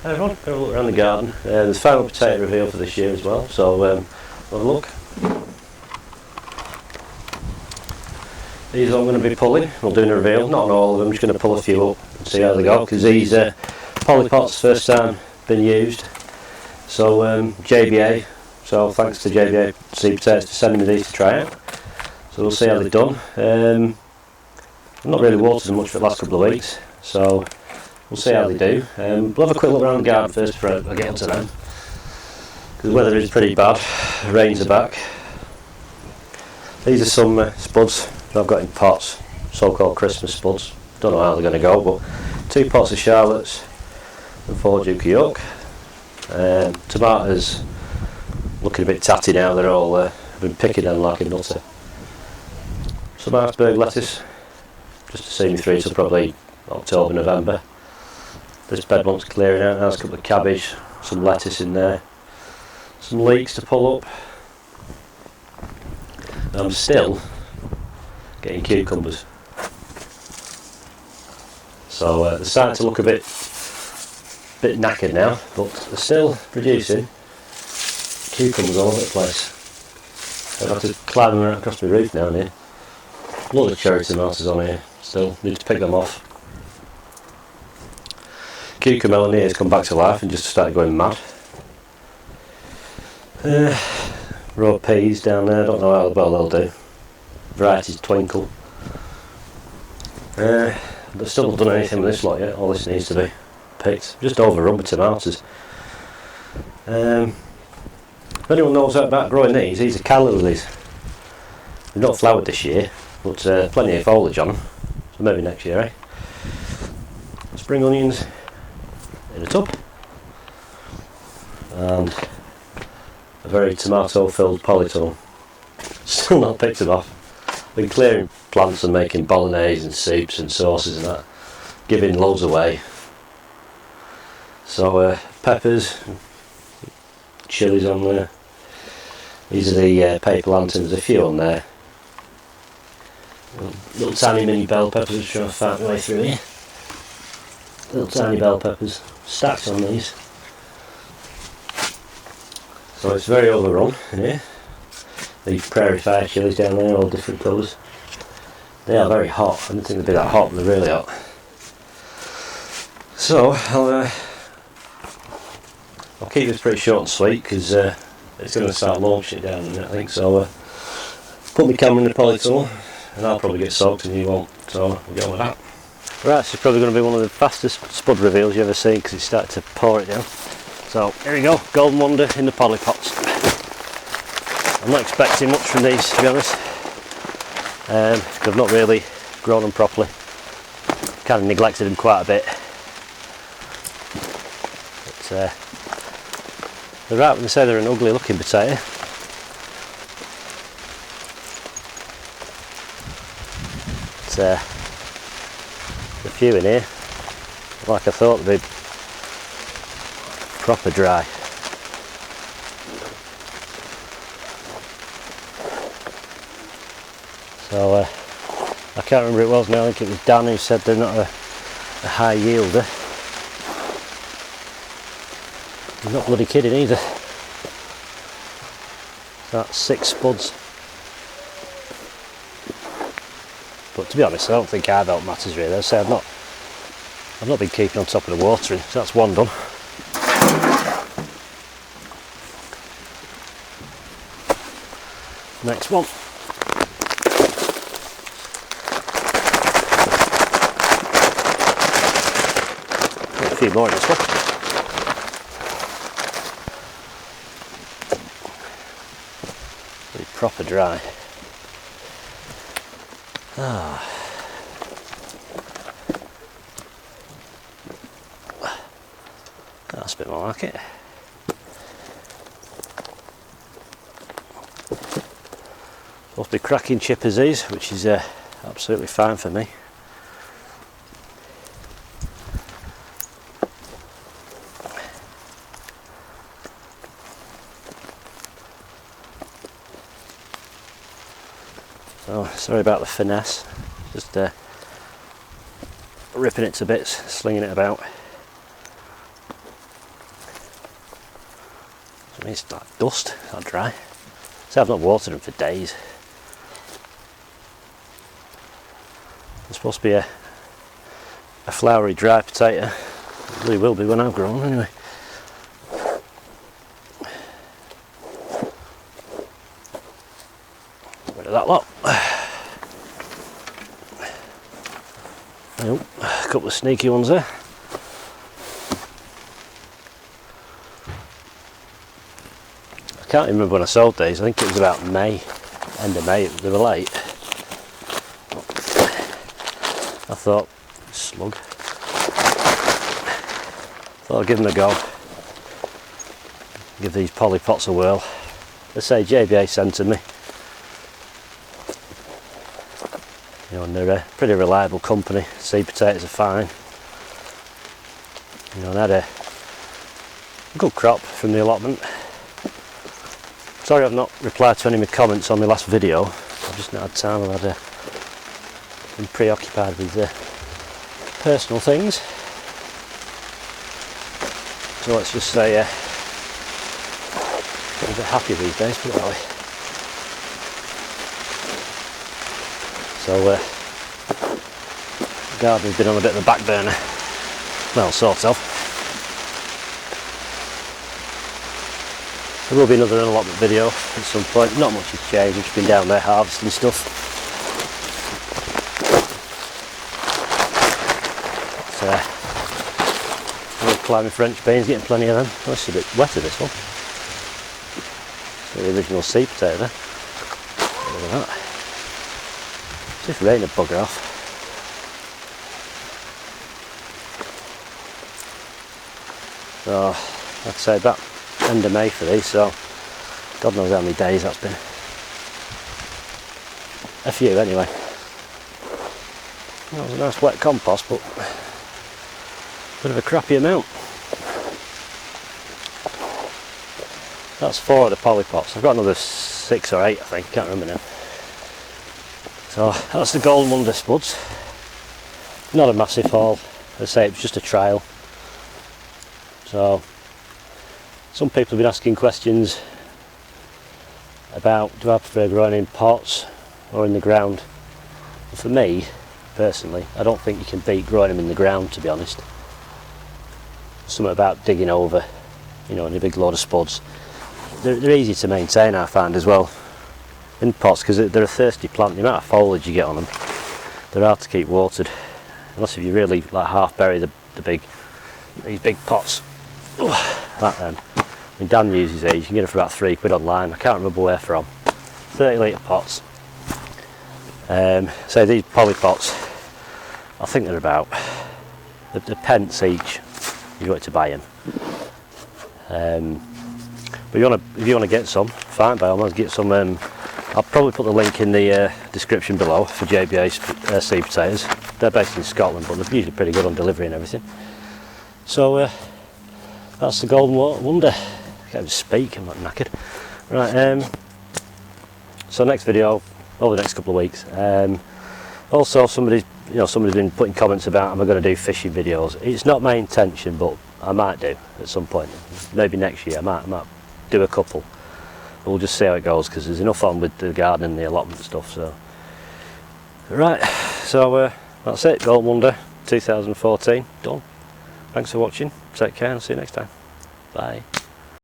Hi everyone, have a look around the garden. There's final potato reveal for this year as well, so have a look. These are I'm going to be pulling, we'll do a reveal, not on all of them, I'm just going to pull a few up and see how they go, because these polypots first time been used. So JBA, so thanks to JBA Seed Potatoes for sending me these to try out. So we'll see how they've done. I've not really watered them much for the last couple of weeks, so we'll see how they do. We'll have a quick look around the garden first before I get onto them, because the weather is pretty bad, rains are back. These are some spuds that I've got in pots, so-called Christmas spuds. Don't know how they're going to go, but 2 pots of Charlottes and 4 Duke of York. Tomatoes looking a bit tatty now, they're all I've been picking them like a nutter. Some iceberg lettuce, just to see me through till probably October, November. This bed wants clearing out. There's a couple of cabbage, some lettuce in there, some leeks to pull up. I'm still getting cucumbers, so they're starting to look a bit knackered now, but they're still producing cucumbers all over the place. I've had to climb them right across my roof now and here. A lot of cherry tomatoes on here, still need to pick them off. Cucumber melon here has come back to life and just started going mad. Raw peas down there, I don't know how well they'll do. Varieties Twinkle. They've still not done anything with this lot yet, all this needs to be picked. Just overrun with tomatoes. If anyone knows about growing these are calla lilies. They've not flowered this year, but plenty of foliage on them, so maybe next year, eh? Spring onions in a tub, and a very tomato filled polytunnel. Still not picked them off. Been clearing plants and making bolognese and soups and sauces and that, giving loads away. So peppers, chilies on there. These are the paper lanterns, a few on there. Little tiny mini bell peppers, just trying to find my way through here. Little tiny bell peppers, stacks on these. So it's very overrun in here. These prairie fire chilies down there, all different colours. They are very hot. I didn't think they'd be that hot, but they're really hot. So I'll keep this pretty short and sweet, because it's going to start launching down in a minute, I think. So put my camera in the polytunnel, and I'll probably get soaked and you won't. So we'll get on with that. Right, this is probably going to be one of the fastest spud reveals you ever seen, because it's started to pour it down. So here we go, Golden Wonder in the polypots. I'm not expecting much from these, to be honest. I've not really grown them properly. Kind of neglected them quite a bit. But they're right when they say they're an ugly looking potato. But, a few in here, like I thought they'd be proper dry. So I can't remember who it was now, I think it was Dan who said they're not a high yielder. He's not bloody kidding either. That's 6 spuds. But to be honest, I don't think our belt matters really. As I say, I've not been keeping on top of the watering, so that's one done. Next one. Got a few more in this one. Really proper dry. That's a bit more like it. Supposed to be cracking chippers these, which is absolutely fine for me. So sorry about the finesse, just ripping it to bits, slinging it about. It's like dust, not dry. See, I've not watered them for days. It's supposed to be a flowery dry potato. It really will be when I've grown anyway. Get rid of that lot. Oh, a couple of sneaky ones there. I can't remember when I sold these. I think it was about May, end of May. They were late. I thought, slug. Thought I'd give them a go. Give these poly pots a whirl. They say JBA sent to me. You know, and they're a pretty reliable company. Seed potatoes are fine. You know, and I had a good crop from the allotment. Sorry I've not replied to any of my comments on my last video. I've just not had time. I've been preoccupied with personal things. So let's just say I'm a bit happy these days, put it that way. So the garden's been on a bit of a back burner. Well, sort of. There will be another allotment video at some point. Not much has changed, we've just been down there harvesting stuff. So, climbing French beans, getting plenty of them. Oh, it's a bit wetter, this one. It's the original seed potato there. Look at that. It's just raining a bugger off. So, like I say, about end of May for these, so God knows how many days that's been. A few anyway. That was a nice wet compost, but a bit of a crappy amount. That's 4 of the poly pots. I've got another 6 or 8, I think, can't remember now. So that's the Golden Wonder spuds. Not a massive haul, as I say, it was just a trial. So some people have been asking questions about, do I prefer growing in pots or in the ground? Well, for me, personally, I don't think you can beat growing them in the ground, to be honest. Something about digging over, you know, in a big load of spuds. They're easy to maintain, I find, as well, in pots, because they're a thirsty plant. The amount of foliage you get on them, they're hard to keep watered, unless if you really like half bury these big pots. That then. I mean, Dan uses these, you can get them for about £3 online, I can't remember where from. 30 litre pots. So these poly pots, I think they're about the pence each if you want to buy them. But if you want to get some, fine, by all means get some. I'll probably put the link in the description below for JBA seed potatoes. They're based in Scotland, but they're usually pretty good on delivery and everything. So that's the Golden Wonder. I can't even speak, I'm not knackered. Right, so next video, over the next couple of weeks. Also somebody's been putting comments about, am I going to do fishing videos? It's not my intention, but I might do at some point. Maybe next year I might do a couple. But we'll just see how it goes, because there's enough on with the garden and the allotment stuff. So right, so that's it, Golden Wonder 2014 done. Thanks for watching, take care and see you next time. Bye.